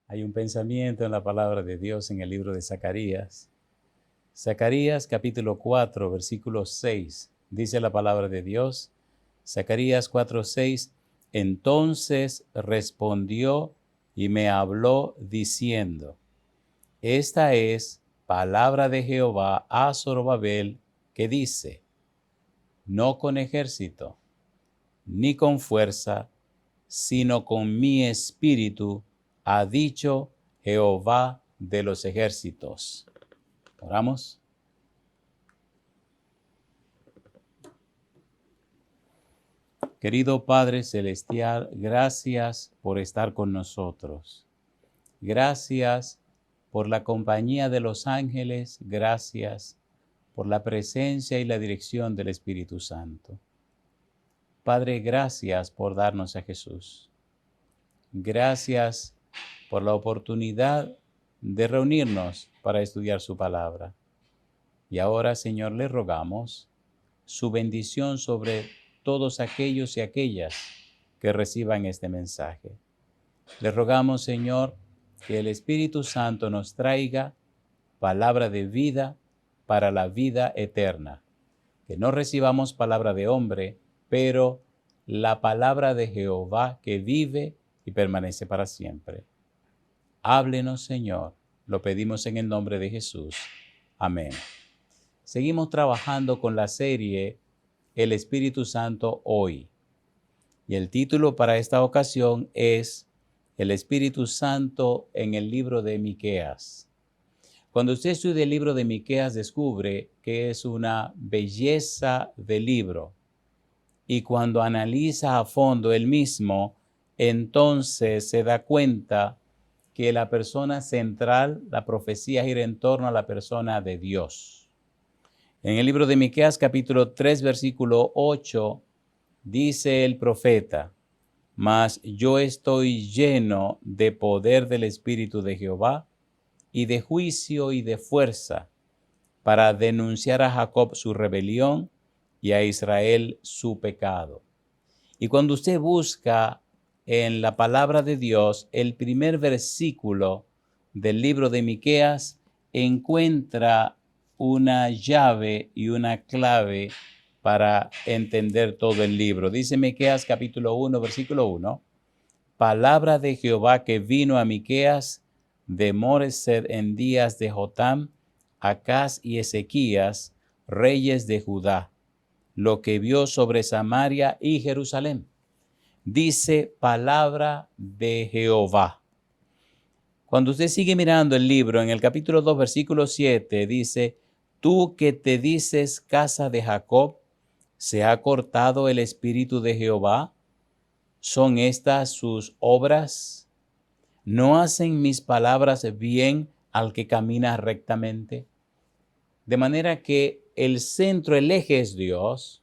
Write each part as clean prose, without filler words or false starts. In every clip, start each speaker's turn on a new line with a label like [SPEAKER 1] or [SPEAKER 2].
[SPEAKER 1] Hay un pensamiento en la palabra de Dios en el libro de Zacarías. Zacarías capítulo 4, versículo 6. Dice la palabra de Dios. Zacarías 4, 6. Entonces respondió y me habló diciendo: Esta es palabra de Jehová a Zorobabel, que dice: No con ejército, ni con fuerza, sino con mi espíritu, ha dicho Jehová de los ejércitos. Oramos. Querido Padre Celestial, gracias por estar con nosotros. Gracias por la compañía de los ángeles. Gracias por la presencia y la dirección del Espíritu Santo. Padre, gracias por darnos a Jesús. Gracias por la oportunidad de reunirnos para estudiar su palabra. Y ahora, Señor, le rogamos su bendición sobre todos aquellos y aquellas que reciban este mensaje. Le rogamos, Señor, que el Espíritu Santo nos traiga palabra de vida para la vida eterna. Que no recibamos palabra de hombre, pero la palabra de Jehová que vive y permanece para siempre. Háblenos, Señor. Lo pedimos en el nombre de Jesús. Amén. Seguimos trabajando con la serie El Espíritu Santo hoy. Y el título para esta ocasión es El Espíritu Santo en el libro de Miqueas. Cuando usted estudia el libro de Miqueas, descubre que es una belleza de libro. Y cuando analiza a fondo el mismo, entonces se da cuenta que la persona central, la profecía gira en torno a la persona de Dios. En el libro de Miqueas, capítulo 3, versículo 8, dice el profeta: Mas yo estoy lleno de poder del Espíritu de Jehová, y de juicio y de fuerza, para denunciar a Jacob su rebelión y a Israel su pecado. Y cuando usted busca en la palabra de Dios el primer versículo del libro de Miqueas, encuentra una llave y una clave para entender todo el libro. Dice Miqueas capítulo 1, versículo 1, palabra de Jehová que vino a Miqueas de Moresed en días de Jotam, Acaz y Ezequías, reyes de Judá, lo que vio sobre Samaria y Jerusalén. Dice palabra de Jehová. Cuando usted sigue mirando el libro, en el capítulo 2, versículo 7, dice: Tú que te dices casa de Jacob, ¿se ha cortado el espíritu de Jehová? ¿Son estas sus obras? ¿No hacen mis palabras bien al que camina rectamente? De manera que el centro, el eje es Dios,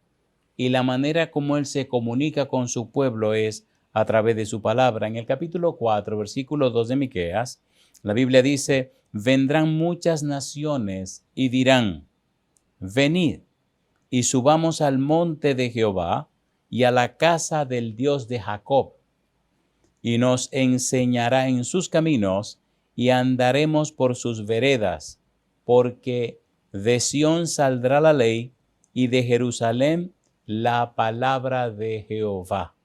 [SPEAKER 1] y la manera como Él se comunica con su pueblo es a través de su palabra. En el capítulo 4, versículo 2 de Miqueas, la Biblia dice: Vendrán muchas naciones y dirán: Venid y subamos al monte de Jehová y a la casa del Dios de Jacob, y nos enseñará en sus caminos y andaremos por sus veredas, porque de Sión saldrá la ley y de Jerusalén la palabra de Jehová.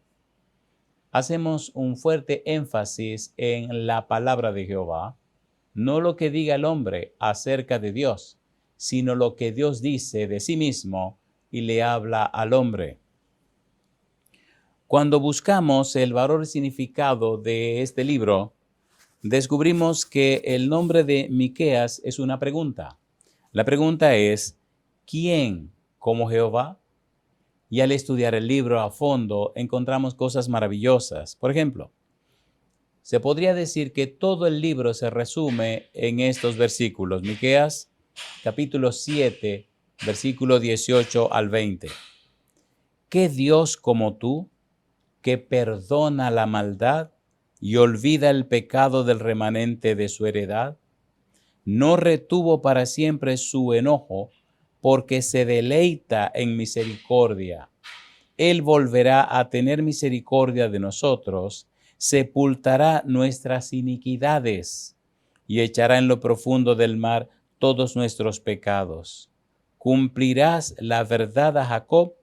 [SPEAKER 1] Hacemos un fuerte énfasis en la palabra de Jehová, no lo que diga el hombre acerca de Dios, sino lo que Dios dice de sí mismo y le habla al hombre. Cuando buscamos el valor y significado de este libro, descubrimos que el nombre de Miqueas es una pregunta. La pregunta es: ¿quién como Jehová? Y al estudiar el libro a fondo, encontramos cosas maravillosas. Por ejemplo, se podría decir que todo el libro se resume en estos versículos. Miqueas, capítulo 7, versículo 18 al 20. ¿Qué Dios como tú, que perdona la maldad y olvida el pecado del remanente de su heredad? No retuvo para siempre su enojo, porque se deleita en misericordia. Él volverá a tener misericordia de nosotros, sepultará nuestras iniquidades y echará en lo profundo del mar todos nuestros pecados. Cumplirás la verdad a Jacob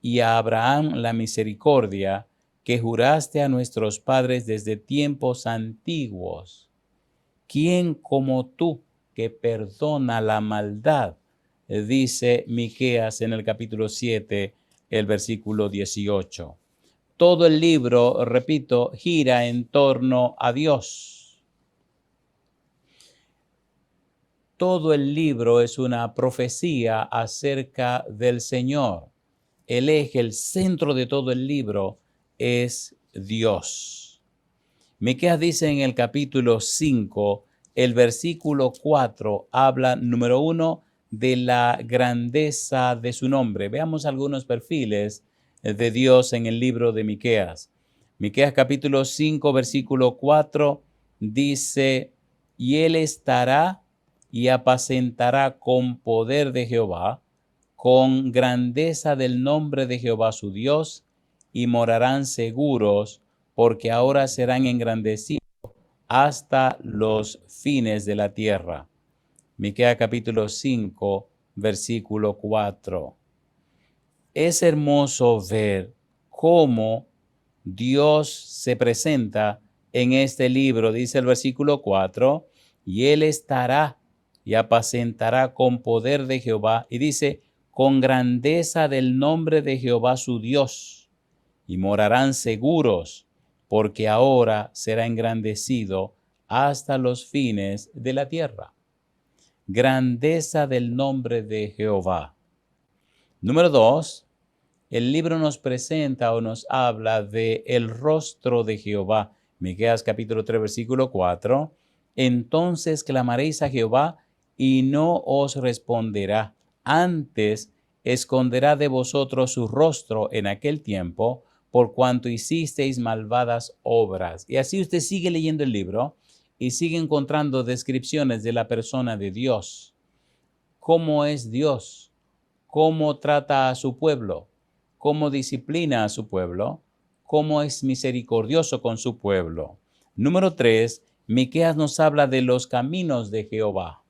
[SPEAKER 1] y a Abraham la misericordia que juraste a nuestros padres desde tiempos antiguos. ¿Quién como tú que perdona la maldad? Dice Miqueas en el capítulo 7, el versículo 18. Todo el libro, repito, gira en torno a Dios. Todo el libro es una profecía acerca del Señor. El eje, el centro de todo el libro es Dios. Miqueas dice en el capítulo 5, el versículo 4, habla, número 1, de la grandeza de su nombre. Veamos algunos perfiles de Dios en el libro de Miqueas. Miqueas capítulo 5, versículo 4, dice, y él estará y apacentará con poder de Jehová, con grandeza del nombre de Jehová su Dios, y morarán seguros, porque ahora serán engrandecidos hasta los fines de la tierra. Miqueas capítulo 5, versículo 4. Es hermoso ver cómo Dios se presenta en este libro. Dice el versículo 4, y él estará y apacentará con poder de Jehová. Y dice, con grandeza del nombre de Jehová su Dios, y morarán seguros, porque ahora será engrandecido hasta los fines de la tierra. Grandeza del nombre de Jehová. Número 2, el libro nos presenta o nos habla de el rostro de Jehová. Miqueas capítulo 3, versículo 4. Entonces clamaréis a Jehová y no os responderá. Antes esconderá de vosotros su rostro en aquel tiempo, por cuanto hicisteis malvadas obras. Y así usted sigue leyendo el libro y sigue encontrando descripciones de la persona de Dios. ¿Cómo es Dios? ¿Cómo trata a su pueblo? ¿Cómo disciplina a su pueblo? ¿Cómo es misericordioso con su pueblo? Número 3, Miqueas nos habla de los caminos de Jehová.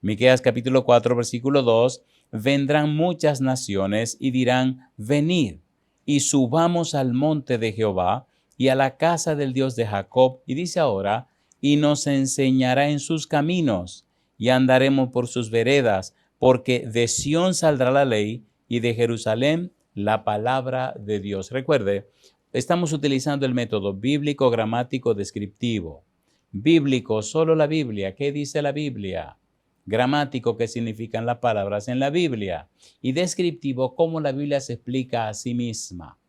[SPEAKER 1] Miqueas capítulo 4, versículo 2, vendrán muchas naciones y dirán, venid y subamos al monte de Jehová y a la casa del Dios de Jacob. Y dice ahora, y nos enseñará en sus caminos y andaremos por sus veredas, porque de Sión saldrá la ley y de Jerusalén la palabra de Dios. Recuerde, estamos utilizando el método bíblico, gramático, descriptivo. Bíblico, solo la Biblia. ¿Qué dice la Biblia? Gramático, ¿qué significan las palabras en la Biblia? Y descriptivo, cómo la Biblia se explica a sí misma.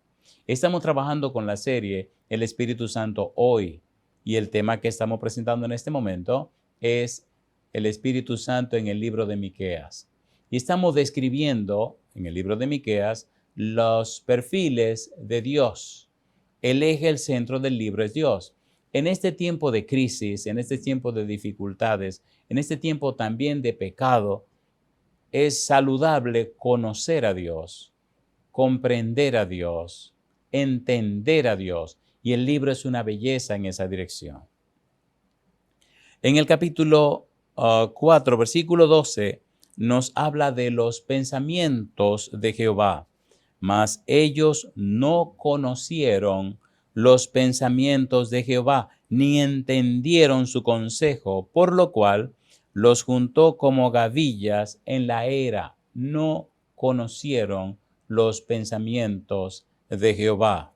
[SPEAKER 1] Estamos trabajando con la serie El Espíritu Santo hoy, y el tema que estamos presentando en este momento es el Espíritu Santo en el libro de Miqueas. Y estamos describiendo en el libro de Miqueas los perfiles de Dios. El eje, el centro del libro es Dios. En este tiempo de crisis, en este tiempo de dificultades, en este tiempo también de pecado, es saludable conocer a Dios, comprender a Dios, entender a Dios. Y el libro es una belleza en esa dirección. En el capítulo 4, versículo 12, nos habla de los pensamientos de Jehová. Mas ellos no conocieron los pensamientos de Jehová, ni entendieron su consejo, por lo cual los juntó como gavillas en la era. No conocieron los pensamientos de Jehová.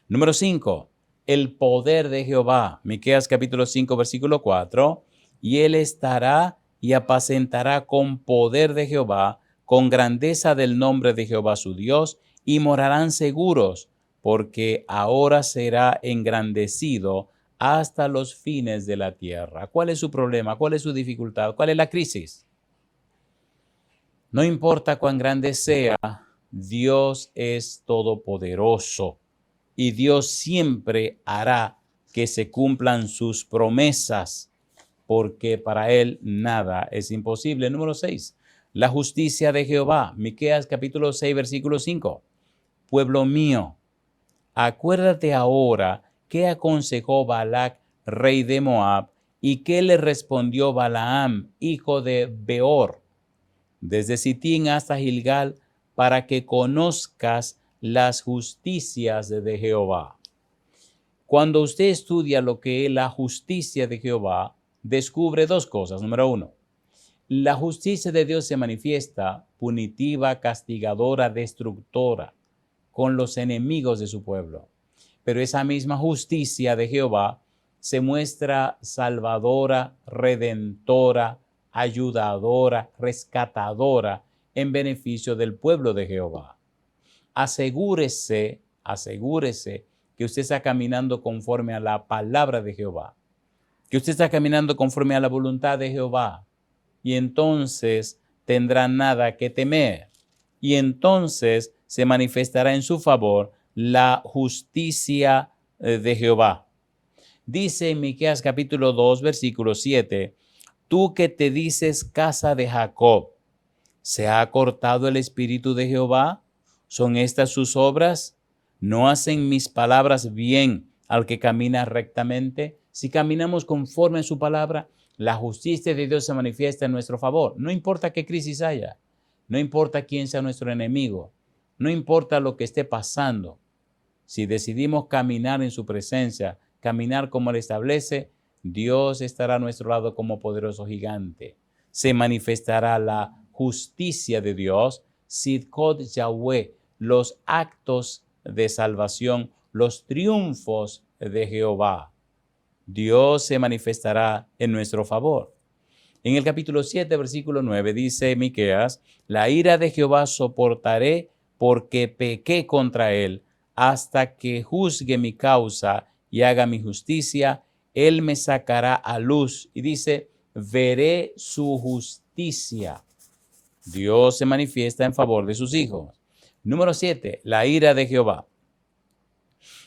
[SPEAKER 1] Número 5, el poder de Jehová. Miqueas capítulo 5, versículo 4. Y él estará y apacentará con poder de Jehová, con grandeza del nombre de Jehová su Dios, y morarán seguros, porque ahora será engrandecido hasta los fines de la tierra. ¿Cuál es su problema? ¿Cuál es su dificultad? ¿Cuál es la crisis? No importa cuán grande sea, Dios es todopoderoso. Y Dios siempre hará que se cumplan sus promesas, porque para Él nada es imposible. Número 6, la justicia de Jehová. Miqueas capítulo 6, versículo 5. Pueblo mío, acuérdate ahora qué aconsejó Balac, rey de Moab, y qué le respondió Balaam, hijo de Beor, desde Sitín hasta Gilgal, para que conozcas las justicias de Jehová. Cuando usted estudia lo que es la justicia de Jehová, descubre dos cosas. Número uno, la justicia de Dios se manifiesta punitiva, castigadora, destructora con los enemigos de su pueblo. Pero esa misma justicia de Jehová se muestra salvadora, redentora, ayudadora, rescatadora en beneficio del pueblo de Jehová. Asegúrese que usted está caminando conforme a la palabra de Jehová, que usted está caminando conforme a la voluntad de Jehová, y entonces tendrá nada que temer, y entonces se manifestará en su favor la justicia de Jehová. Dice en Miqueas capítulo 2, versículo 7, tú que te dices casa de Jacob, ¿se ha cortado el espíritu de Jehová? ¿Son estas sus obras? ¿No hacen mis palabras bien al que camina rectamente? Si caminamos conforme a su palabra, la justicia de Dios se manifiesta en nuestro favor. No importa qué crisis haya, no importa quién sea nuestro enemigo, no importa lo que esté pasando. Si decidimos caminar en su presencia, caminar como Él establece, Dios estará a nuestro lado como poderoso gigante. Se manifestará la justicia de Dios, Sidkot Yahweh, los actos de salvación, los triunfos de Jehová. Dios se manifestará en nuestro favor. En el capítulo 7, versículo 9, dice Miqueas, la ira de Jehová soportaré porque pequé contra él, hasta que juzgue mi causa y haga mi justicia, él me sacará a luz. Y dice, veré su justicia. Dios se manifiesta en favor de sus hijos. Número 7, la ira de Jehová.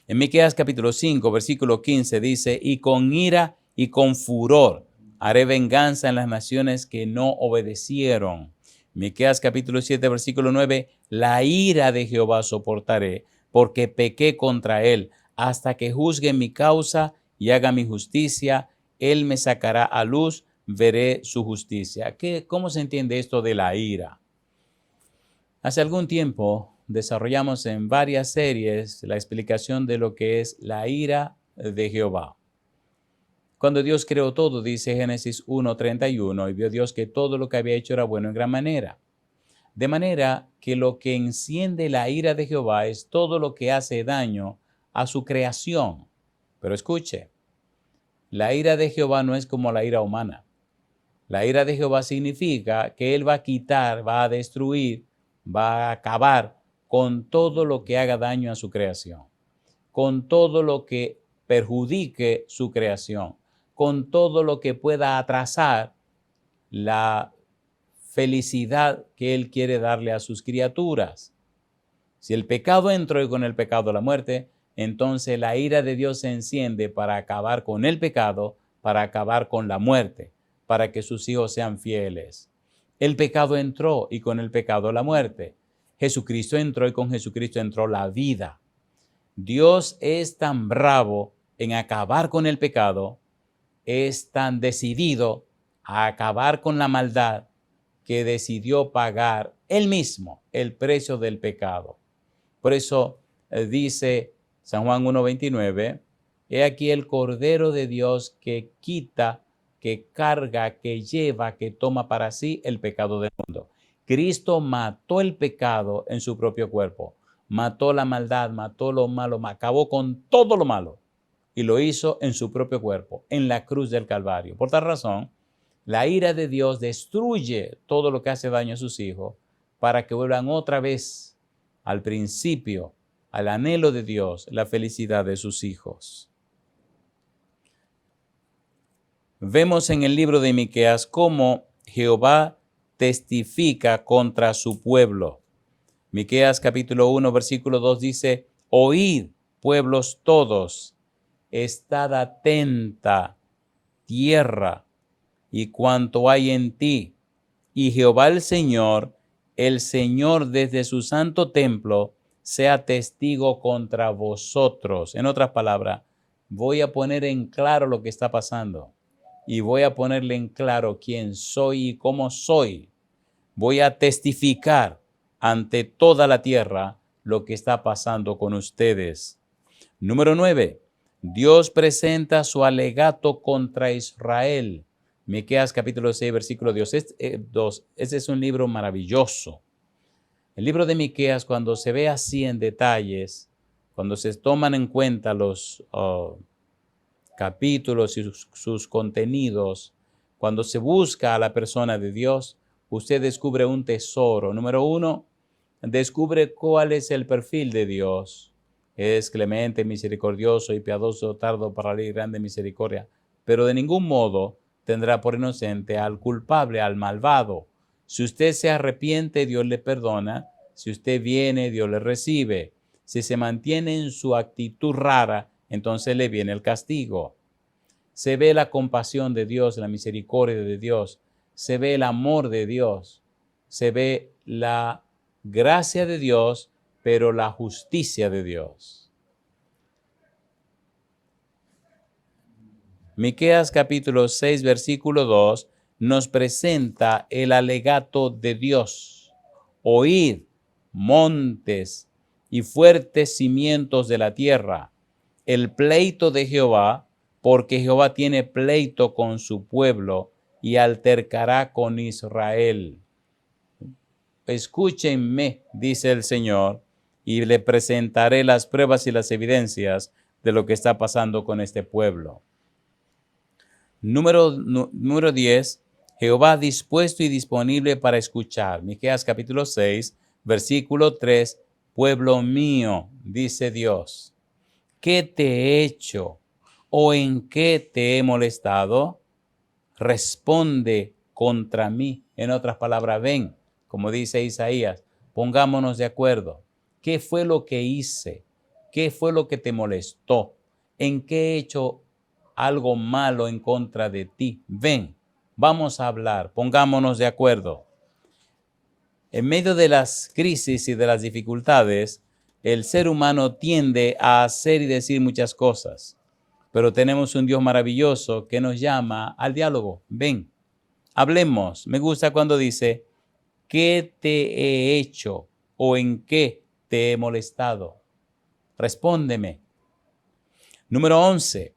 [SPEAKER 1] En Miqueas capítulo 5, versículo 15 dice, y con ira y con furor haré venganza en las naciones que no obedecieron. Miqueas capítulo 7, versículo 9, la ira de Jehová soportaré, porque pequé contra él, hasta que juzgue mi causa y haga mi justicia, él me sacará a luz, veré su justicia. ¿Cómo se entiende esto de la ira? Hace algún tiempo desarrollamos en varias series la explicación de lo que es la ira de Jehová. Cuando Dios creó todo, dice Génesis 1:31, y vio Dios que todo lo que había hecho era bueno en gran manera. De manera que lo que enciende la ira de Jehová es todo lo que hace daño a su creación. Pero escuche, la ira de Jehová no es como la ira humana. La ira de Jehová significa que Él va a quitar, va a destruir, va a acabar con todo lo que haga daño a su creación, con todo lo que perjudique su creación, con todo lo que pueda atrasar la felicidad que Él quiere darle a sus criaturas. Si el pecado entró y con el pecado la muerte, entonces la ira de Dios se enciende para acabar con el pecado, para acabar con la muerte, para que sus hijos sean fieles. El pecado entró y con el pecado la muerte. Jesucristo entró y con Jesucristo entró la vida. Dios es tan bravo en acabar con el pecado, es tan decidido a acabar con la maldad, que decidió pagar él mismo el precio del pecado. Por eso dice San Juan 1:29, he aquí el Cordero de Dios que quita, que carga, que lleva, que toma para sí el pecado del mundo. Cristo mató el pecado en su propio cuerpo, mató la maldad, mató lo malo, acabó con todo lo malo y lo hizo en su propio cuerpo, en la cruz del Calvario. Por tal razón, la ira de Dios destruye todo lo que hace daño a sus hijos para que vuelvan otra vez al principio, al anhelo de Dios, la felicidad de sus hijos. Vemos en el libro de Miqueas cómo Jehová testifica contra su pueblo. Miqueas capítulo 1, versículo 2 dice, oíd, pueblos todos, estad atenta, tierra, y cuanto hay en ti, y Jehová el Señor desde su santo templo, sea testigo contra vosotros. En otras palabras, voy a poner en claro lo que está pasando y voy a ponerle en claro quién soy y cómo soy. Voy a testificar ante toda la tierra lo que está pasando con ustedes. Número 9. Dios presenta su alegato contra Israel. Miqueas capítulo 6, versículo 2. Este es un libro maravilloso. El libro de Miqueas, cuando se ve así en detalles, cuando se toman en cuenta los capítulos y sus contenidos, cuando se busca a la persona de Dios, usted descubre un tesoro. Número 1, descubre cuál es el perfil de Dios. Es clemente, misericordioso y piadoso, tardo para la ira, grande misericordia, pero de ningún modo tendrá por inocente al culpable, al malvado. Si usted se arrepiente, Dios le perdona. Si usted viene, Dios le recibe. Si se mantiene en su actitud rara, entonces le viene el castigo. Se ve la compasión de Dios, la misericordia de Dios. Se ve el amor de Dios. Se ve la gracia de Dios, pero la justicia de Dios. Miqueas capítulo 6, versículo 2 nos presenta el alegato de Dios. Oíd, montes y fuertes cimientos de la tierra, el pleito de Jehová, porque Jehová tiene pleito con su pueblo y altercará con Israel. Escúchenme, dice el Señor, y le presentaré las pruebas y las evidencias de lo que está pasando con este pueblo. Número 10, Jehová dispuesto y disponible para escuchar. Miqueas capítulo 6, versículo 3, pueblo mío, dice Dios, ¿qué te he hecho o en qué te he molestado? Responde contra mí. En otras palabras, ven, como dice Isaías, pongámonos de acuerdo. ¿Qué fue lo que hice? ¿Qué fue lo que te molestó? ¿En qué he hecho algo malo en contra de ti? Ven, vamos a hablar, pongámonos de acuerdo. En medio de las crisis y de las dificultades, el ser humano tiende a hacer y decir muchas cosas, pero tenemos un Dios maravilloso que nos llama al diálogo. Ven, hablemos. Me gusta cuando dice, ¿qué te he hecho o en qué te he molestado? Respóndeme. Número 11.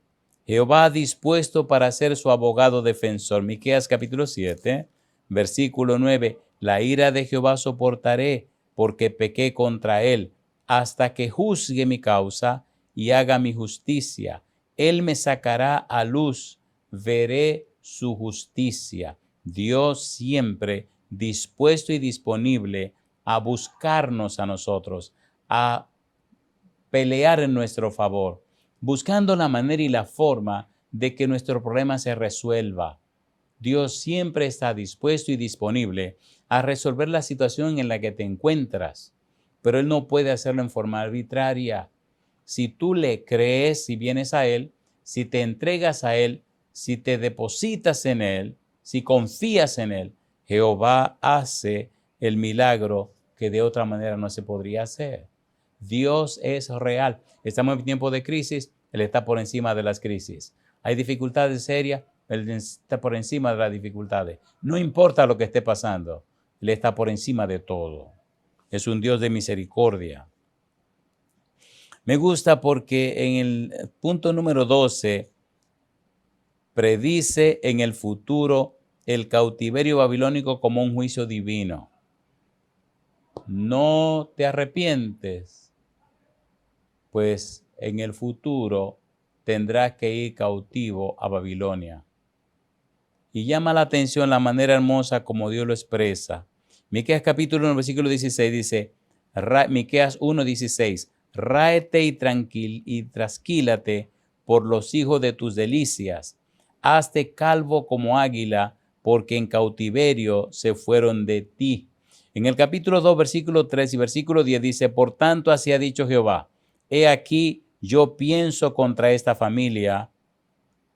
[SPEAKER 1] Jehová dispuesto para ser su abogado defensor. Miqueas capítulo 7, versículo 9. La ira de Jehová soportaré, porque pequé contra él, hasta que juzgue mi causa y haga mi justicia. Él me sacará a luz, veré su justicia. Dios siempre dispuesto y disponible a buscarnos a nosotros, a pelear en nuestro favor, buscando la manera y la forma de que nuestro problema se resuelva. Dios siempre está dispuesto y disponible a resolver la situación en la que te encuentras, pero Él no puede hacerlo en forma arbitraria. Si tú le crees, si vienes a Él, si te entregas a Él, si te depositas en Él, si confías en Él, Jehová hace el milagro que de otra manera no se podría hacer. Dios es real. Estamos en tiempo de crisis, Él está por encima de las crisis. Hay dificultades serias, Él está por encima de las dificultades. No importa lo que esté pasando, Él está por encima de todo. Es un Dios de misericordia. Me gusta porque en el punto número 12 predice en el futuro el cautiverio babilónico como un juicio divino. No te arrepientes, pues en el futuro tendrás que ir cautivo a Babilonia. Y llama la atención la manera hermosa como Dios lo expresa. Miqueas capítulo 1, versículo 16 dice, Miqueas 1:16, ráete y trasquílate por los hijos de tus delicias. Hazte calvo como águila, porque en cautiverio se fueron de ti. En el capítulo 2, versículo 3 y versículo 10 dice, por tanto así ha dicho Jehová, he aquí yo pienso contra esta familia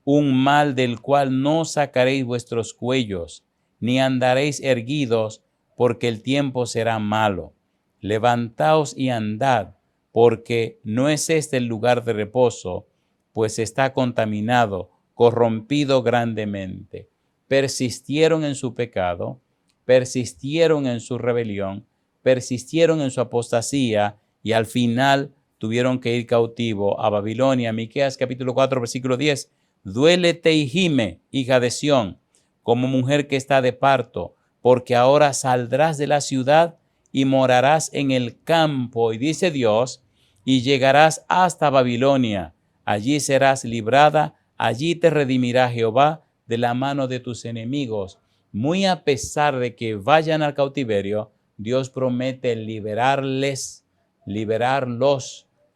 [SPEAKER 1] un mal del cual no sacaréis vuestros cuellos, ni andaréis erguidos, porque el tiempo será malo. Levantaos y andad, porque no es este el lugar de reposo, pues está contaminado, corrompido grandemente. Persistieron en su pecado, persistieron en su rebelión, persistieron en su apostasía y al final tuvieron que ir cautivo a Babilonia. Miqueas capítulo 4, versículo 10. Duélete y gime, hija de Sión, como mujer que está de parto, porque ahora saldrás de la ciudad y morarás en el campo. Y dice Dios, y llegarás hasta Babilonia. Allí serás librada, allí te redimirá Jehová de la mano de tus enemigos. Muy a pesar de que vayan al cautiverio, Dios promete liberarlos,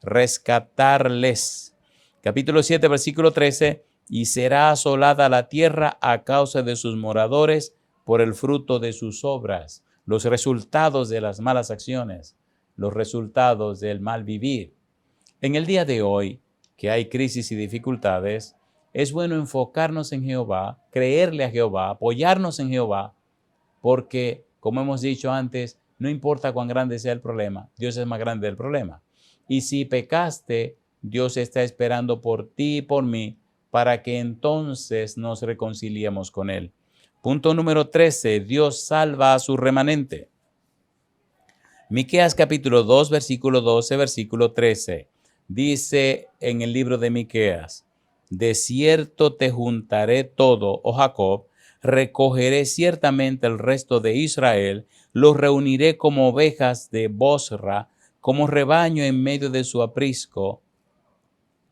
[SPEAKER 1] rescatarles. Capítulo 7, versículo 13, y será asolada la tierra a causa de sus moradores por el fruto de sus obras, los resultados de las malas acciones, los resultados del mal vivir. En el día de hoy, que hay crisis y dificultades, es bueno enfocarnos en Jehová, creerle a Jehová, apoyarnos en Jehová, porque, como hemos dicho antes, no importa cuán grande sea el problema, Dios es más grande del problema. Y si pecaste, Dios está esperando por ti y por mí para que entonces nos reconciliemos con Él. Punto número 13. Dios salva a su remanente. Miqueas capítulo 2, versículo 12, versículo 13. Dice en el libro de Miqueas, de cierto te juntaré todo, oh Jacob, recogeré ciertamente el resto de Israel, los reuniré como ovejas de Bosra, como rebaño en medio de su aprisco.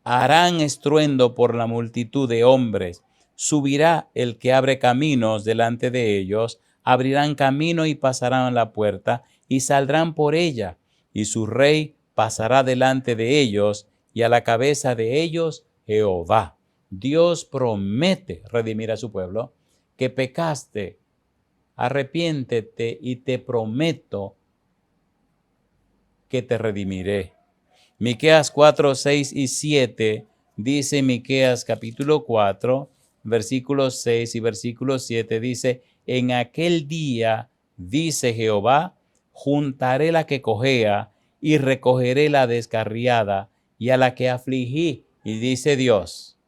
[SPEAKER 1] Harán estruendo por la multitud de hombres. Subirá el que abre caminos delante de ellos, abrirán camino y pasarán la puerta, y saldrán por ella, y su rey pasará delante de ellos, y a la cabeza de ellos Jehová. Dios promete redimir a su pueblo, que pecaste, arrepiéntete y te prometo que te redimiré. Miqueas 4, 6 y 7 dice Miqueas capítulo 4, versículos 6 y versículo 7 dice, en aquel día, dice Jehová, juntaré la que cojea y recogeré la descarriada y a la que afligí, y dice Dios,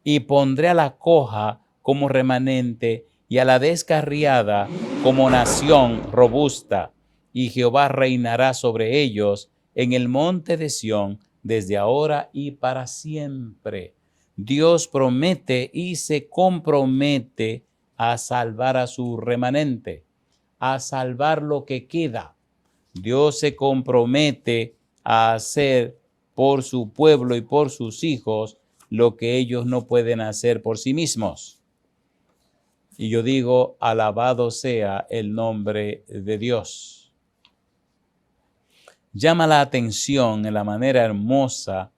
[SPEAKER 1] y pondré a la coja como remanente y a la descarriada como nación robusta, y Jehová reinará sobre ellos en el monte de Sión desde ahora y para siempre. Dios promete y se compromete a salvar a su remanente, a salvar lo que queda. Dios se compromete a hacer por su pueblo y por sus hijos lo que ellos no pueden hacer por sí mismos. Y yo digo, alabado sea el nombre de Dios. Llama la atención en la manera hermosa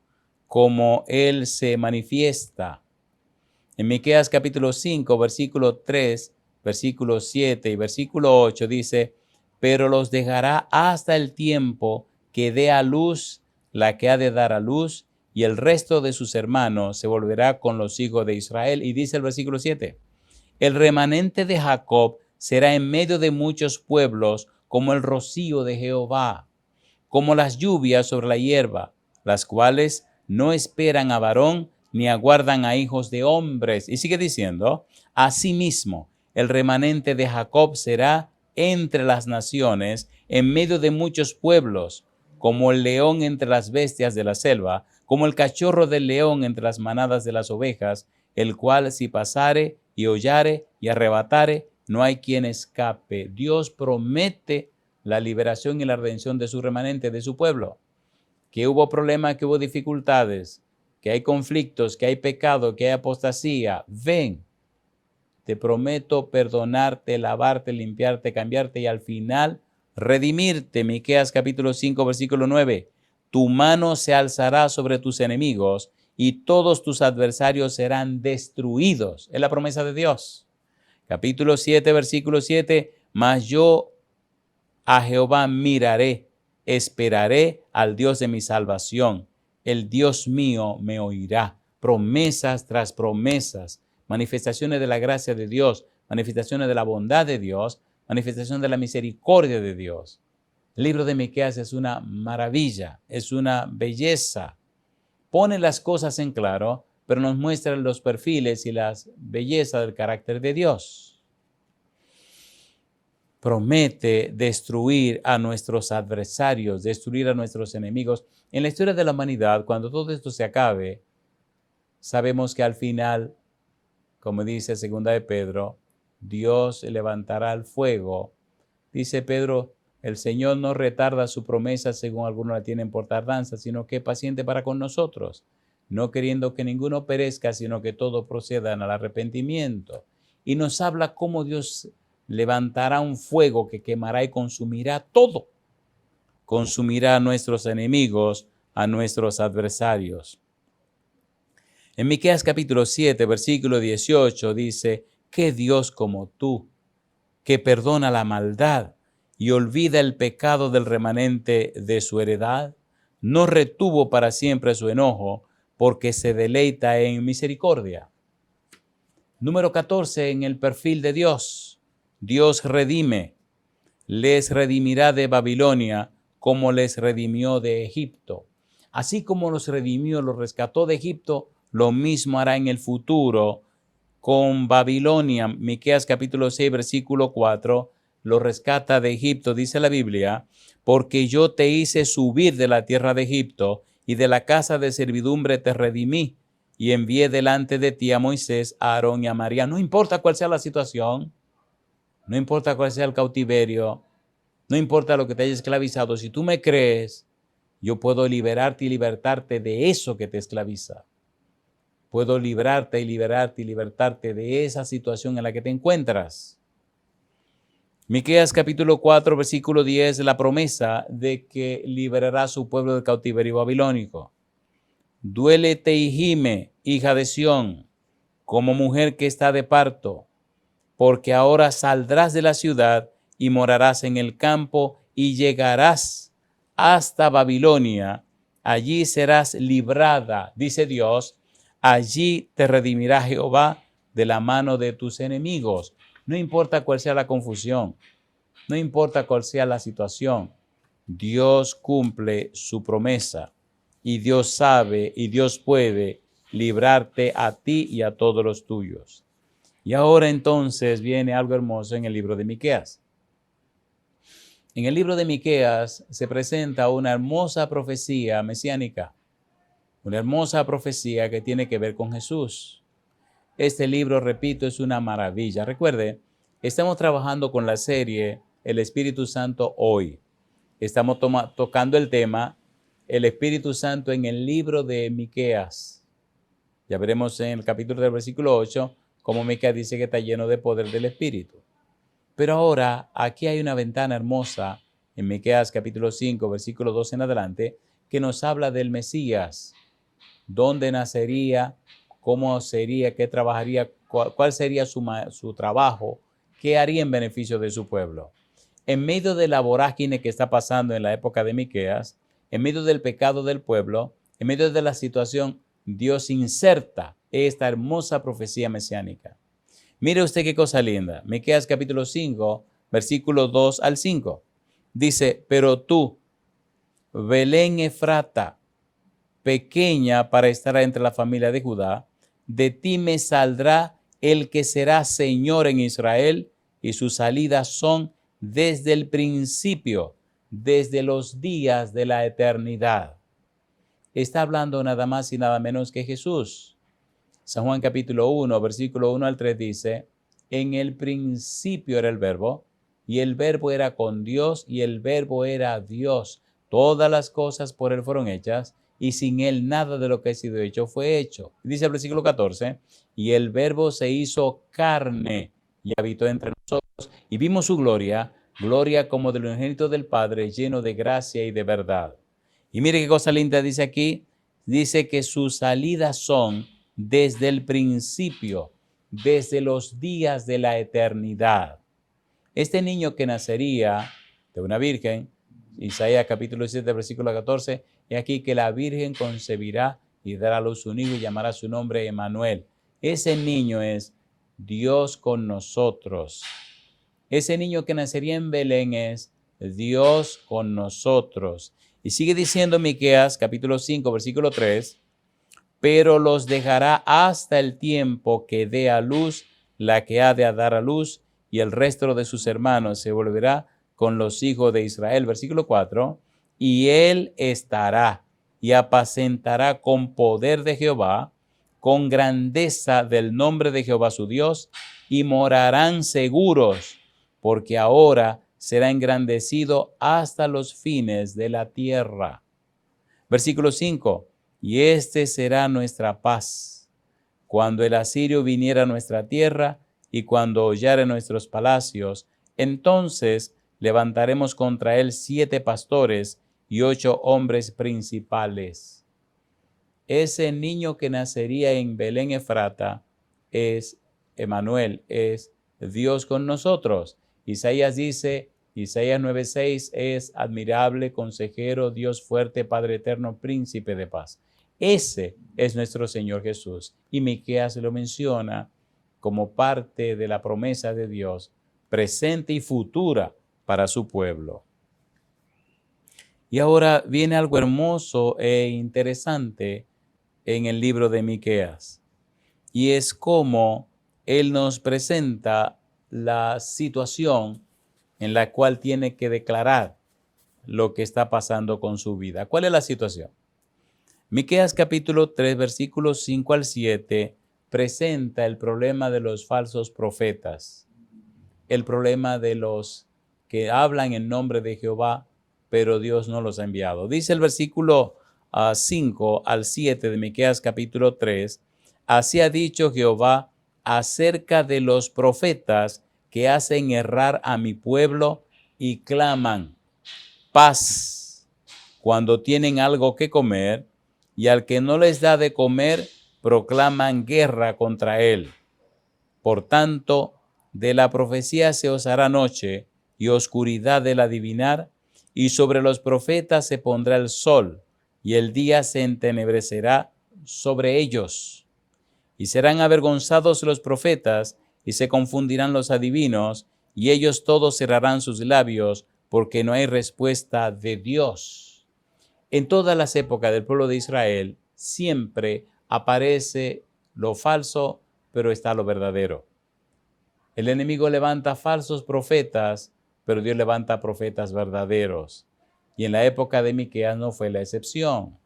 [SPEAKER 1] como Él se manifiesta. En Miqueas capítulo 5, versículo 3, versículo 7 y versículo 8 dice, pero los dejará hasta el tiempo que dé a luz la que ha de dar a luz, y el resto de sus hermanos se volverá con los hijos de Israel. Y dice el versículo 7, el remanente de Jacob será en medio de muchos pueblos como el rocío de Jehová, como las lluvias sobre la hierba, las cuales no esperan a varón ni aguardan a hijos de hombres. Y sigue diciendo, asimismo, el remanente de Jacob será entre las naciones, en medio de muchos pueblos, como el león entre las bestias de la selva, como el cachorro del león entre las manadas de las ovejas, el cual si pasare y hollare y arrebatare, no hay quien escape. Dios promete la liberación y la redención de su remanente, de su pueblo. Que hubo problemas, que hubo dificultades, que hay conflictos, que hay pecado, que hay apostasía. Ven, te prometo perdonarte, lavarte, limpiarte, cambiarte y al final redimirte. Miqueas capítulo 5, versículo 9. Tu mano se alzará sobre tus enemigos y todos tus adversarios serán destruidos. Es la promesa de Dios. Capítulo 7, versículo 7. Mas yo a Jehová miraré, esperaré al Dios de mi salvación. El Dios mío me oirá. Promesas tras promesas, manifestaciones de la gracia de Dios, manifestaciones de la bondad de Dios, manifestación de la misericordia de Dios. El libro de Miqueas es una maravilla, es una belleza, pone las cosas en claro, pero nos muestra los perfiles y las bellezas del carácter de Dios. Promete destruir a nuestros adversarios, destruir a nuestros enemigos. En la historia de la humanidad, cuando todo esto se acabe, sabemos que al final, como dice 2 de Pedro, Dios levantará el fuego. Dice Pedro, el Señor no retarda su promesa según algunos la tienen por tardanza, sino que es paciente para con nosotros, no queriendo que ninguno perezca, sino que todos procedan al arrepentimiento. Y nos habla cómo Dios levantará un fuego que quemará y consumirá todo. Consumirá a nuestros enemigos, a nuestros adversarios. En Miqueas capítulo 7, versículo 18 dice, ¿qué Dios como tú, que perdona la maldad y olvida el pecado del remanente de su heredad? No retuvo para siempre su enojo, porque se deleita en misericordia. Número 14, en el perfil de Dios. Dios redime. Les redimirá de Babilonia, como les redimió de Egipto. Así como los redimió, los rescató de Egipto, lo mismo hará en el futuro con Babilonia. Miqueas capítulo 6, versículo 4, lo rescata de Egipto, dice la Biblia, porque yo te hice subir de la tierra de Egipto y de la casa de servidumbre te redimí y envié delante de ti a Moisés, a Aarón y a María. No importa cuál sea la situación, no importa cuál sea el cautiverio, no importa lo que te haya esclavizado, si tú me crees, yo puedo liberarte y libertarte de eso que te esclaviza. Puedo librarte y liberarte y libertarte de esa situación en la que te encuentras. Miqueas capítulo 4, versículo 10, la promesa de que liberará a su pueblo del cautiverio babilónico. Duélete y gime, hija de Sión, como mujer que está de parto, porque ahora saldrás de la ciudad y morarás en el campo y llegarás hasta Babilonia. Allí serás librada, dice Dios. Allí te redimirá Jehová de la mano de tus enemigos. No importa cuál sea la confusión, no importa cuál sea la situación, Dios cumple su promesa y Dios sabe y Dios puede librarte a ti y a todos los tuyos. Y ahora entonces viene algo hermoso en el libro de Miqueas. En el libro de Miqueas se presenta una hermosa profecía mesiánica, una hermosa profecía que tiene que ver con Jesús. Este libro, repito, es una maravilla. Recuerde, estamos trabajando con la serie El Espíritu Santo hoy. Estamos tocando el tema El Espíritu Santo en el libro de Miqueas. Ya veremos en el capítulo del versículo 8 cómo Miqueas dice que está lleno de poder del Espíritu. Pero ahora aquí hay una ventana hermosa en Miqueas capítulo 5, versículo 12 en adelante, que nos habla del Mesías. ¿Dónde nacería? ¿Cómo sería? ¿Qué trabajaría? ¿Cuál sería su trabajo? ¿Qué haría en beneficio de su pueblo? En medio de la vorágine que está pasando en la época de Miqueas, en medio del pecado del pueblo, en medio de la situación, Dios inserta esta hermosa profecía mesiánica. Mire usted qué cosa linda. Miqueas capítulo 5, versículos 2 al 5. Dice, pero tú, Belén Efrata, pequeña para estar entre la familia de Judá, de ti me saldrá el que será Señor en Israel, y sus salidas son desde el principio, desde los días de la eternidad. Está hablando nada más y nada menos que Jesús. San Juan capítulo 1, versículo 1 al 3 dice, en el principio era el verbo, y el verbo era con Dios, y el verbo era Dios. Todas las cosas por él fueron hechas, y sin él nada de lo que ha sido hecho fue hecho. Dice el versículo 14, y el verbo se hizo carne y habitó entre nosotros, y vimos su gloria, gloria como del unigénito del Padre, lleno de gracia y de verdad. Y mire qué cosa linda dice aquí, dice que sus salidas son desde el principio, desde los días de la eternidad. Este niño que nacería de una virgen, Isaías capítulo 7, versículo 14, y aquí que la virgen concebirá y dará a luz un hijo y llamará su nombre Emmanuel. Ese niño es Dios con nosotros. Ese niño que nacería en Belén es Dios con nosotros. Y sigue diciendo Miqueas capítulo 5, versículo 3, pero los dejará hasta el tiempo que dé a luz la que ha de dar a luz, y el resto de sus hermanos se volverá con los hijos de Israel. Versículo 4, y él estará y apacentará con poder de Jehová, con grandeza del nombre de Jehová su Dios, y morarán seguros, porque ahora será engrandecido hasta los fines de la tierra. Versículo 5, y este será nuestra paz, cuando el asirio viniera a nuestra tierra y cuando hollare nuestros palacios, entonces levantaremos contra él 7 pastores y 8 hombres principales. Ese niño que nacería en Belén Efrata es Emanuel, es Dios con nosotros. Isaías dice, Isaías 9:6, es admirable, consejero, Dios fuerte, Padre eterno, príncipe de paz. Ese es nuestro Señor Jesús. Y Miqueas lo menciona como parte de la promesa de Dios, presente y futura para su pueblo. Y ahora viene algo hermoso e interesante en el libro de Miqueas, y es cómo él nos presenta la situación en la cual tiene que declarar lo que está pasando con su vida. ¿Cuál es la situación? Miqueas capítulo 3, versículos 5 al 7, presenta el problema de los falsos profetas, el problema de los que hablan en nombre de Jehová, pero Dios no los ha enviado. Dice el versículo 5 al 7 de Miqueas capítulo 3, así ha dicho Jehová acerca de los profetas que hacen errar a mi pueblo y claman paz cuando tienen algo que comer, y al que no les da de comer proclaman guerra contra él. Por tanto, de la profecía se os hará noche y oscuridad del adivinar, y sobre los profetas se pondrá el sol, y el día se entenebrecerá sobre ellos. Y serán avergonzados los profetas, y se confundirán los adivinos, y ellos todos cerrarán sus labios, porque no hay respuesta de Dios. En todas las épocas del pueblo de Israel, siempre aparece lo falso, pero está lo verdadero. El enemigo levanta falsos profetas, pero Dios levanta profetas verdaderos. Y en la época de Miqueas no fue la excepción.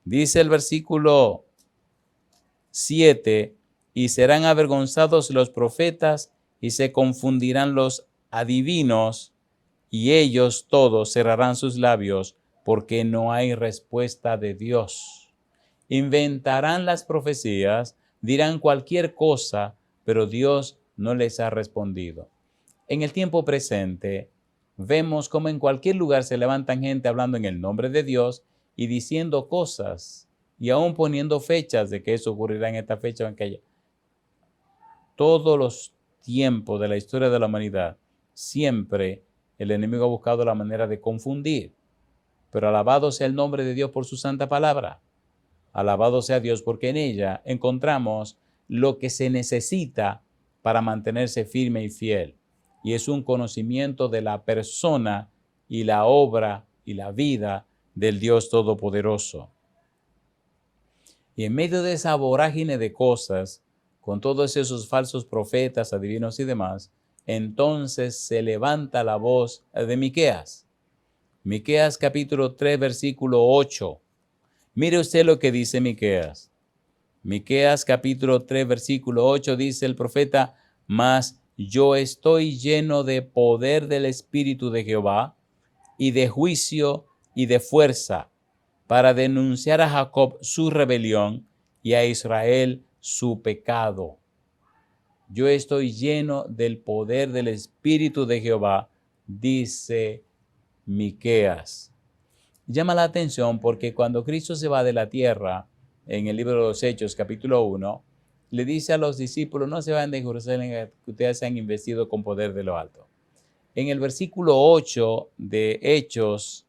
[SPEAKER 1] Dice el versículo 7, y serán avergonzados los profetas y se confundirán los adivinos, y ellos todos cerrarán sus labios, porque no hay respuesta de Dios. Inventarán las profecías, dirán cualquier cosa, pero Dios no les ha respondido. En el tiempo presente, vemos cómo en cualquier lugar se levantan gente hablando en el nombre de Dios y diciendo cosas, y aún poniendo fechas de que eso ocurrirá en esta fecha o en aquella. Todos los tiempos de la historia de la humanidad, siempre el enemigo ha buscado la manera de confundir. Pero alabado sea el nombre de Dios por su santa palabra. Alabado sea Dios porque en ella encontramos lo que se necesita para mantenerse firme y fiel. Y es un conocimiento de la persona y la obra y la vida del Dios Todopoderoso. Y en medio de esa vorágine de cosas, con todos esos falsos profetas, adivinos y demás, entonces se levanta la voz de Miqueas. Miqueas capítulo 3, versículo 8. Mire usted lo que dice Miqueas. Miqueas capítulo 3, versículo 8 dice el profeta, mas yo estoy lleno de poder del Espíritu de Jehová y de juicio y de fuerza, para denunciar a Jacob su rebelión y a Israel su pecado. Yo estoy lleno del poder del Espíritu de Jehová, dice Miqueas. Llama la atención porque cuando Cristo se va de la tierra, en el libro de los Hechos, capítulo 1, le dice a los discípulos, no se vayan de Jerusalén, que ustedes sean investidos con poder de lo alto. En el versículo 8 de Hechos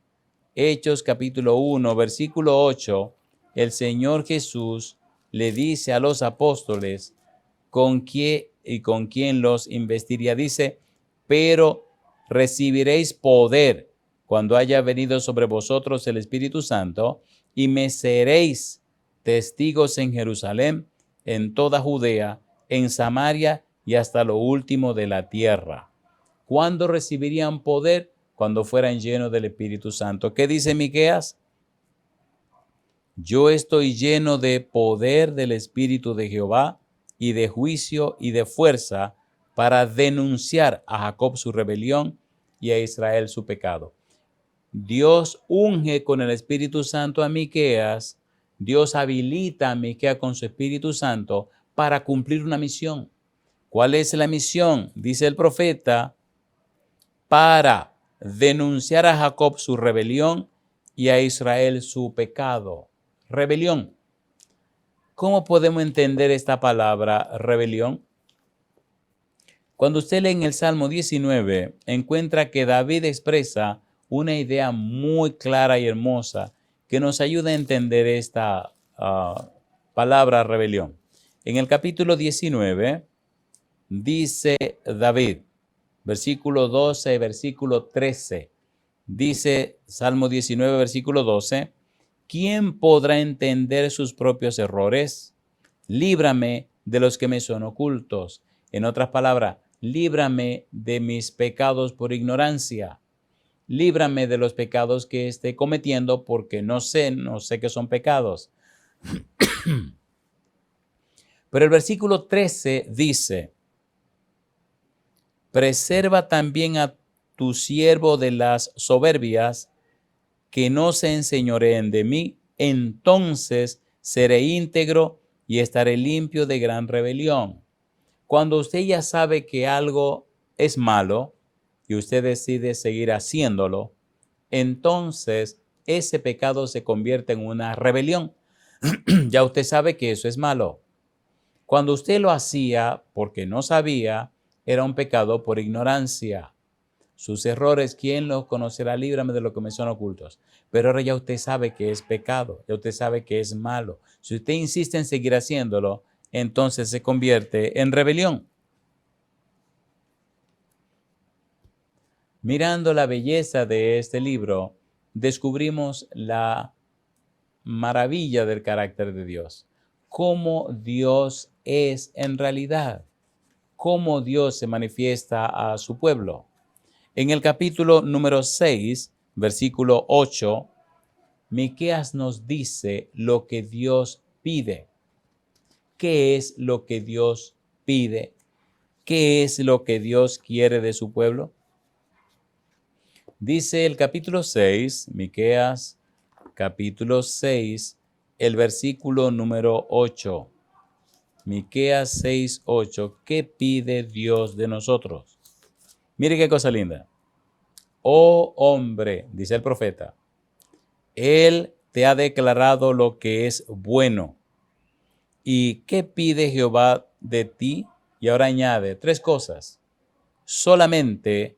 [SPEAKER 1] capítulo 1, versículo 8, el Señor Jesús le dice a los apóstoles con quién los investiría. Dice, pero recibiréis poder cuando haya venido sobre vosotros el Espíritu Santo, y me seréis testigos en Jerusalén, en toda Judea, en Samaria y hasta lo último de la tierra. ¿Cuándo recibirían poder? Cuando fueran llenos del Espíritu Santo. ¿Qué dice Miqueas? Yo estoy lleno de poder del Espíritu de Jehová y de juicio y de fuerza para denunciar a Jacob su rebelión y a Israel su pecado. Dios unge con el Espíritu Santo a Miqueas. Dios habilita a Miqueas con su Espíritu Santo para cumplir una misión. ¿Cuál es la misión? Dice el profeta, para denunciar a Jacob su rebelión y a Israel su pecado. Rebelión. ¿Cómo podemos entender esta palabra rebelión? Cuando usted lee en el Salmo 19, encuentra que David expresa una idea muy clara y hermosa que nos ayuda a entender esta palabra rebelión. En el capítulo 19 dice David, versículo 12, versículo 13, dice Salmo 19, versículo 12, ¿quién podrá entender sus propios errores? Líbrame de los que me son ocultos. En otras palabras, líbrame de mis pecados por ignorancia. Líbrame de los pecados que esté cometiendo porque no sé que son pecados. Pero el versículo 13 dice, preserva también a tu siervo de las soberbias, que no se enseñoreen de mí, entonces seré íntegro y estaré limpio de gran rebelión. Cuando usted ya sabe que algo es malo y usted decide seguir haciéndolo, entonces ese pecado se convierte en una rebelión. Ya usted sabe que eso es malo. Cuando usted lo hacía porque no sabía, era un pecado por ignorancia. Sus errores, ¿quién los conocerá? Líbrame de lo que me son ocultos. Pero ahora ya usted sabe que es pecado, ya usted sabe que es malo. Si usted insiste en seguir haciéndolo, entonces se convierte en rebelión. Mirando la belleza de este libro, descubrimos la maravilla del carácter de Dios. Cómo Dios es en realidad. Cómo Dios se manifiesta a su pueblo. En el capítulo número 6, versículo 8, Miqueas nos dice lo que Dios pide. ¿Qué es lo que Dios pide? ¿Qué es lo que Dios quiere de su pueblo? Dice el capítulo 6, Miqueas, capítulo 6, el versículo número 8. Miqueas 6, 8. ¿Qué pide Dios de nosotros? Mire qué cosa linda. Oh hombre, dice el profeta, Él te ha declarado lo que es bueno. ¿Y qué pide Jehová de ti? Y ahora añade 3 cosas. Solamente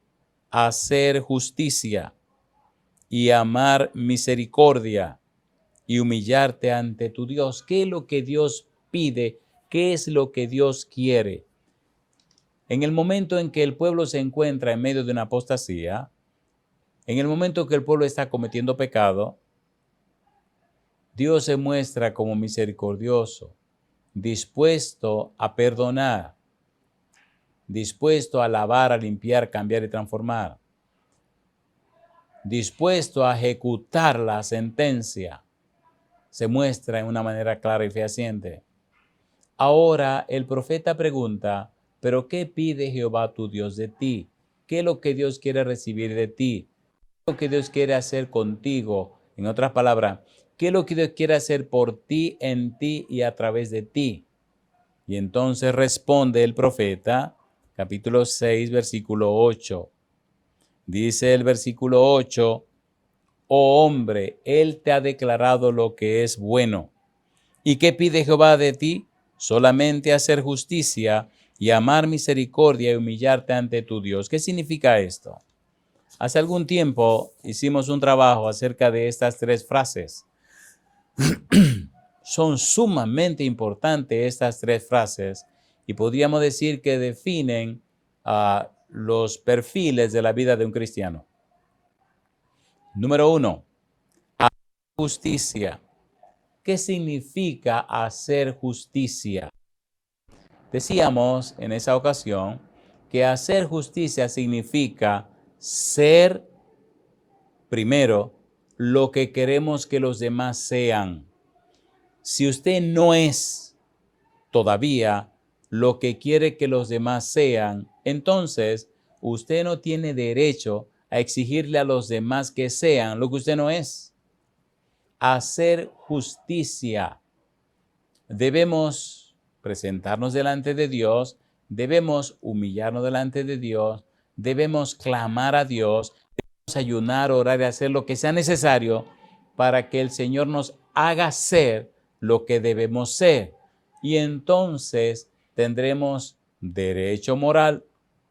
[SPEAKER 1] hacer justicia y amar misericordia y humillarte ante tu Dios. ¿Qué es lo que Dios pide? ¿Qué es lo que Dios quiere? En el momento en que el pueblo se encuentra en medio de una apostasía, en el momento que el pueblo está cometiendo pecado, Dios se muestra como misericordioso, dispuesto a perdonar, dispuesto a lavar, a limpiar, cambiar y transformar, dispuesto a ejecutar la sentencia. Se muestra en una manera clara y fehaciente. Ahora el profeta pregunta, ¿pero qué pide Jehová tu Dios de ti? ¿Qué es lo que Dios quiere recibir de ti? ¿Qué es lo que Dios quiere hacer contigo? En otras palabras, ¿qué es lo que Dios quiere hacer por ti, en ti y a través de ti? Y entonces responde el profeta, capítulo 6, versículo 8. Dice el versículo 8, oh hombre, Él te ha declarado lo que es bueno. ¿Y qué pide Jehová de ti? Solamente hacer justicia y amar misericordia y humillarte ante tu Dios. ¿Qué significa esto? Hace algún tiempo hicimos un trabajo acerca de estas 3 frases. Son sumamente importantes estas 3 frases y podríamos decir que definen los perfiles de la vida de un cristiano. Número 1, justicia. ¿qué significa hacer justicia? Decíamos en esa ocasión que hacer justicia significa ser primero lo que queremos que los demás sean. Si usted no es todavía lo que quiere que los demás sean, entonces usted no tiene derecho a exigirle a los demás que sean lo que usted no es. Hacer justicia. Debemos presentarnos delante de Dios, debemos humillarnos delante de Dios, debemos clamar a Dios, debemos ayunar, orar y hacer lo que sea necesario para que el Señor nos haga ser lo que debemos ser. Y entonces tendremos derecho moral,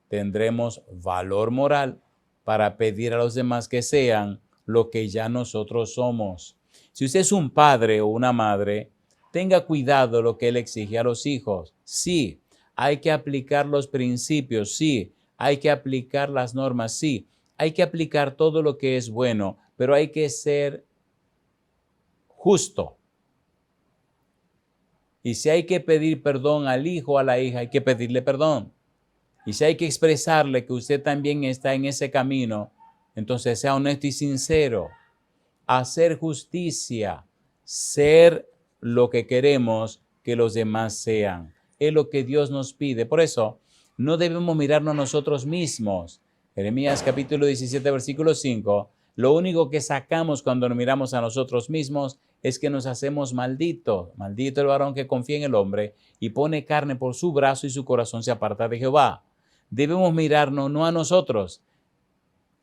[SPEAKER 1] tendremos valor moral para pedir a los demás que sean lo que ya nosotros somos. Si usted es un padre o una madre, tenga cuidado lo que él exige a los hijos. Sí, hay que aplicar los principios, sí, hay que aplicar las normas, sí, hay que aplicar todo lo que es bueno, pero hay que ser justo. Y si hay que pedir perdón al hijo o a la hija, hay que pedirle perdón. Y si hay que expresarle que usted también está en ese camino, entonces sea honesto y sincero. Hacer justicia, ser lo que queremos que los demás sean. Es lo que Dios nos pide. Por eso, no debemos mirarnos a nosotros mismos. Jeremías capítulo 17, versículo 5. Lo único que sacamos cuando nos miramos a nosotros mismos es que nos hacemos malditos. Maldito el varón que confía en el hombre y pone carne por su brazo y su corazón se aparta de Jehová. Debemos mirarnos no a nosotros.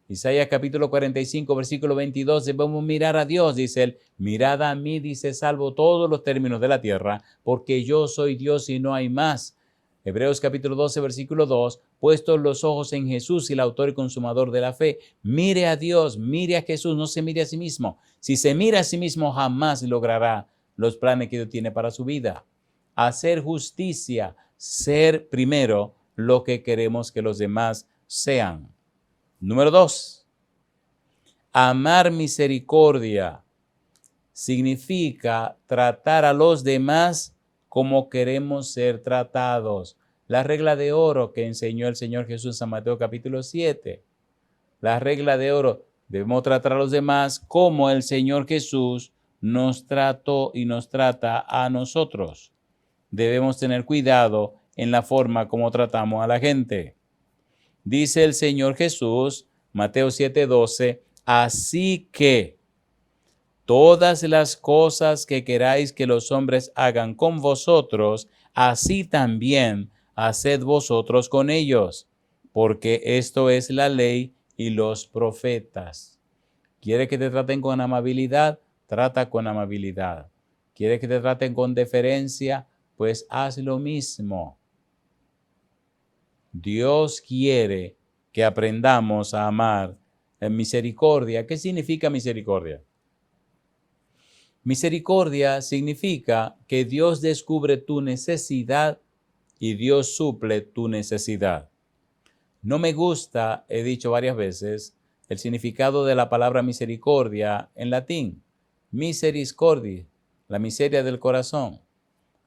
[SPEAKER 1] Isaías capítulo 45, versículo 22, debemos mirar a Dios, dice él, mirad a mí, dice, salvo todos los términos de la tierra, porque yo soy Dios y no hay más. Hebreos capítulo 12, versículo 2, puestos los ojos en Jesús, el autor y consumador de la fe. Mire a Dios, mire a Jesús, no se mire a sí mismo. Si se mira a sí mismo, jamás logrará los planes que Dios tiene para su vida. Hacer justicia, ser primero lo que queremos que los demás sean. Número 2, amar misericordia significa tratar a los demás como queremos ser tratados. La regla de oro que enseñó el Señor Jesús en San Mateo capítulo 7. La regla de oro, debemos tratar a los demás como el Señor Jesús nos trató y nos trata a nosotros. Debemos tener cuidado en la forma como tratamos a la gente. Dice el Señor Jesús, Mateo 7:12, así que todas las cosas que queráis que los hombres hagan con vosotros, así también haced vosotros con ellos, porque esto es la ley y los profetas. ¿Quiere que te traten con amabilidad? Trata con amabilidad. ¿Quiere que te traten con deferencia? Pues haz lo mismo. Dios quiere que aprendamos a amar en misericordia. ¿Qué significa misericordia? Misericordia significa que Dios descubre tu necesidad y Dios suple tu necesidad. No me gusta, he dicho varias veces, el significado de la palabra misericordia en latín. Misericordia, la miseria del corazón.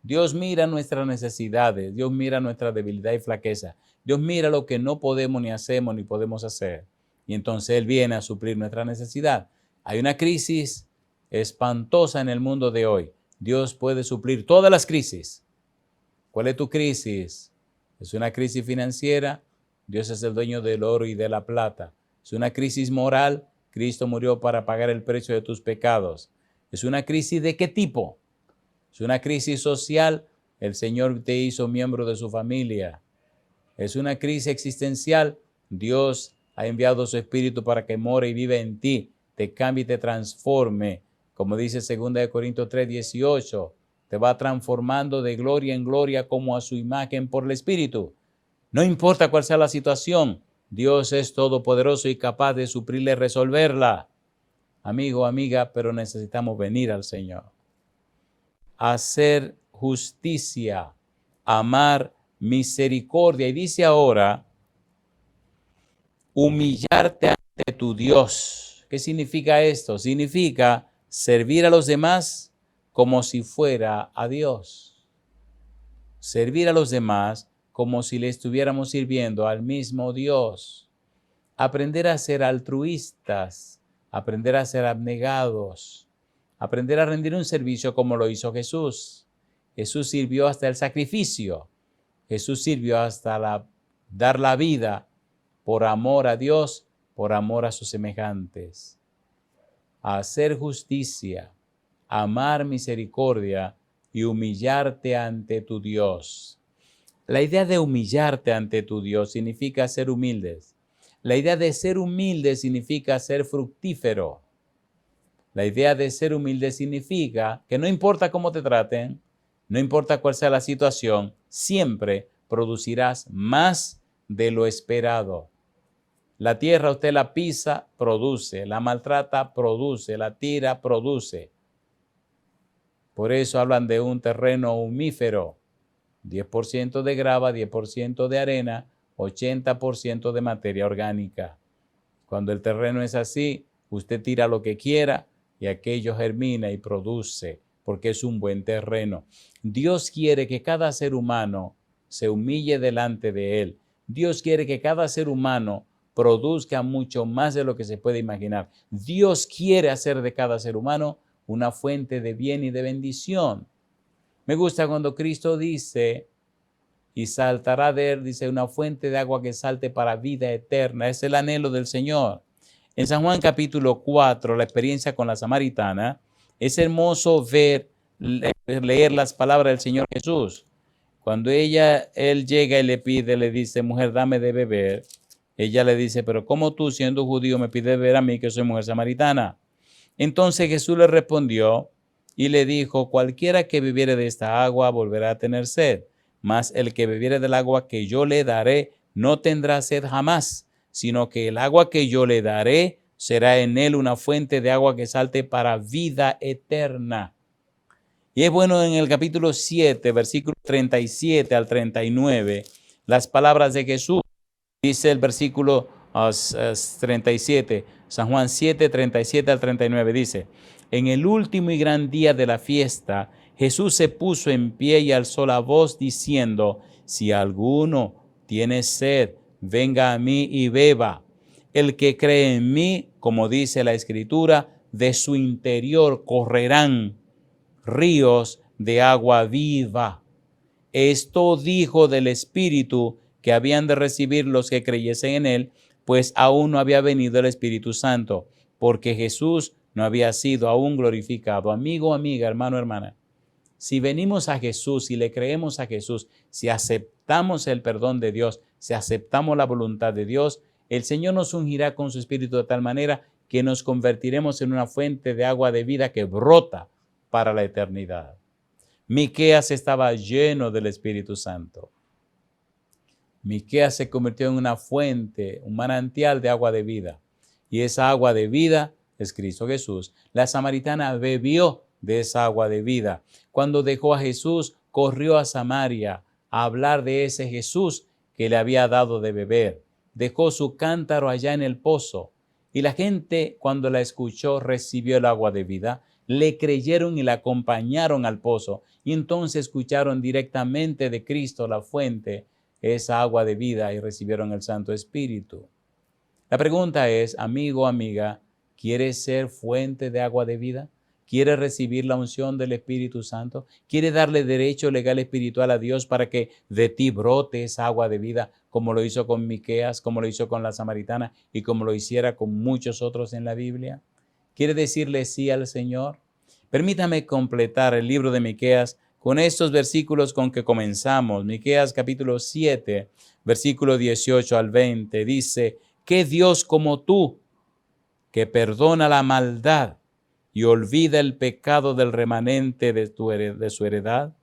[SPEAKER 1] Dios mira nuestras necesidades, Dios mira nuestra debilidad y flaqueza. Dios mira lo que no podemos ni hacemos ni podemos hacer. Y entonces Él viene a suplir nuestra necesidad. Hay una crisis espantosa en el mundo de hoy. Dios puede suplir todas las crisis. ¿Cuál es tu crisis? ¿Es una crisis financiera? Dios es el dueño del oro y de la plata. ¿Es una crisis moral? Cristo murió para pagar el precio de tus pecados. ¿Es una crisis de qué tipo? ¿Es una crisis social? El Señor te hizo miembro de su familia. ¿Es una crisis existencial? Dios ha enviado su Espíritu para que more y viva en ti, te cambie y te transforme. Como dice 2 Corintios 3:18, te va transformando de gloria en gloria como a su imagen por el Espíritu. No importa cuál sea la situación, Dios es todopoderoso y capaz de suplirla y resolverla. Amigo, amiga, pero necesitamos venir al Señor. Hacer justicia, amar misericordia. Y dice ahora, humillarte ante tu Dios. ¿Qué significa esto? Significa servir a los demás como si fuera a Dios. Servir a los demás como si le estuviéramos sirviendo al mismo Dios. Aprender a ser altruistas, aprender a ser abnegados, aprender a rendir un servicio como lo hizo Jesús. Jesús sirvió hasta el sacrificio. Jesús sirvió hasta dar la vida por amor a Dios, por amor a sus semejantes. Hacer justicia, amar misericordia y humillarte ante tu Dios. La idea de humillarte ante tu Dios significa ser humildes. La idea de ser humilde significa ser fructífero. La idea de ser humilde significa que no importa cómo te traten, no importa cuál sea la situación, siempre producirás más de lo esperado. La tierra usted la pisa, produce, la maltrata, produce, la tira, produce. Por eso hablan de un terreno humífero, 10% de grava, 10% de arena, 80% de materia orgánica. Cuando el terreno es así, usted tira lo que quiera y aquello germina y produce, porque es un buen terreno. Dios quiere que cada ser humano se humille delante de Él. Dios quiere que cada ser humano produzca mucho más de lo que se puede imaginar. Dios quiere hacer de cada ser humano una fuente de bien y de bendición. Me gusta cuando Cristo dice, y saltará de él, dice, una fuente de agua que salte para vida eterna. Es el anhelo del Señor. En San Juan capítulo 4, la experiencia con la samaritana, es hermoso leer las palabras del Señor Jesús. Cuando él llega y le pide, le dice, mujer, dame de beber. Ella le dice, pero ¿cómo tú, siendo judío, me pides beber a mí, que soy mujer samaritana? Entonces Jesús le respondió y le dijo, cualquiera que bebiere de esta agua volverá a tener sed, mas el que bebiere del agua que yo le daré no tendrá sed jamás, sino que el agua que yo le daré será en él una fuente de agua que salte para vida eterna. Y es bueno en el capítulo 7, versículos 37 al 39, las palabras de Jesús. Dice el versículo 37, San Juan 7, 37 al 39, dice, en el último y gran día de la fiesta, Jesús se puso en pie y alzó la voz diciendo, si alguno tiene sed, venga a mí y beba. El que cree en mí, como dice la Escritura, de su interior correrán ríos de agua viva. Esto dijo del Espíritu que habían de recibir los que creyesen en él, pues aún no había venido el Espíritu Santo, porque Jesús no había sido aún glorificado. Amigo, amiga, hermano, hermana, si venimos a Jesús y le creemos a Jesús, si aceptamos el perdón de Dios, si aceptamos la voluntad de Dios, el Señor nos ungirá con su Espíritu de tal manera que nos convertiremos en una fuente de agua de vida que brota para la eternidad. Miqueas estaba lleno del Espíritu Santo. Miqueas se convirtió en una fuente, un manantial de agua de vida. Y esa agua de vida es Cristo Jesús. La samaritana bebió de esa agua de vida. Cuando dejó a Jesús, corrió a Samaria a hablar de ese Jesús que le había dado de beber. Dejó su cántaro allá en el pozo. Y la gente, cuando la escuchó, recibió el agua de vida. Le creyeron y la acompañaron al pozo. Y entonces escucharon directamente de Cristo, la fuente, esa agua de vida, y recibieron el Santo Espíritu. La pregunta es, amigo, amiga, ¿quieres ser fuente de agua de vida? ¿Quieres recibir la unción del Espíritu Santo? ¿Quieres darle derecho legal espiritual a Dios para que de ti brote esa agua de vida, como lo hizo con Miqueas, como lo hizo con la samaritana y como lo hiciera con muchos otros en la Biblia? ¿Quieres decirle sí al Señor? Permítame completar el libro de Miqueas con estos versículos con que comenzamos. Miqueas capítulo 7, versículo 18 al 20, dice, ¿qué Dios como tú, que perdona la maldad y olvida el pecado del remanente de su heredad?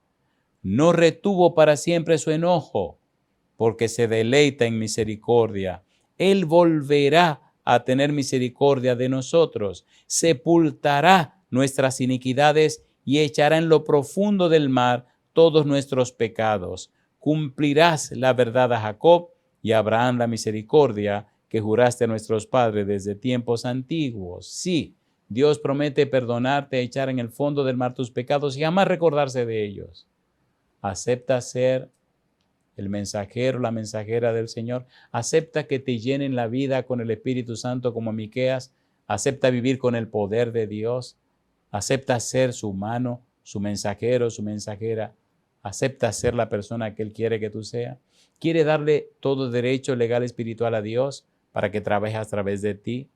[SPEAKER 1] No retuvo para siempre su enojo, porque se deleita en misericordia. Él volverá a tener misericordia de nosotros, sepultará nuestras iniquidades y echará en lo profundo del mar todos nuestros pecados. Cumplirás la verdad a Jacob y a Abraham la misericordia que juraste a nuestros padres desde tiempos antiguos. Sí, Dios promete perdonarte, echar en el fondo del mar tus pecados y jamás recordarse de ellos. Acepta ser el mensajero, la mensajera del Señor. Acepta que te llenen la vida con el Espíritu Santo como Miqueas. Acepta vivir con el poder de Dios. Acepta ser su mano, su mensajero, su mensajera. Acepta ser la persona que Él quiere que tú seas. Quiere darle todo derecho legal espiritual a Dios para que trabaje a través de ti.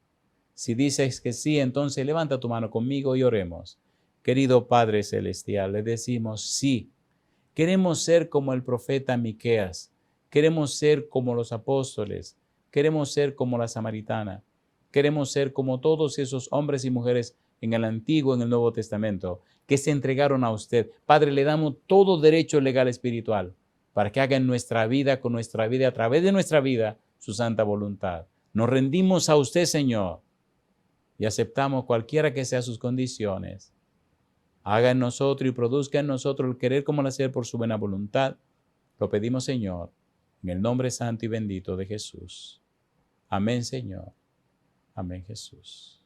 [SPEAKER 1] Si dices que sí, entonces levanta tu mano conmigo y oremos. Querido Padre Celestial, le decimos sí. Queremos ser como el profeta Miqueas. Queremos ser como los apóstoles. Queremos ser como la samaritana. Queremos ser como todos esos hombres y mujeres en el Antiguo y en el Nuevo Testamento que se entregaron a usted. Padre, le damos todo derecho legal espiritual para que haga en nuestra vida, con nuestra vida, a través de nuestra vida, su santa voluntad. Nos rendimos a usted, Señor, y aceptamos cualquiera que sean sus condiciones. Haga en nosotros y produzca en nosotros el querer como el hacer por su buena voluntad. Lo pedimos, Señor, en el nombre santo y bendito de Jesús. Amén, Señor. Amén, Jesús.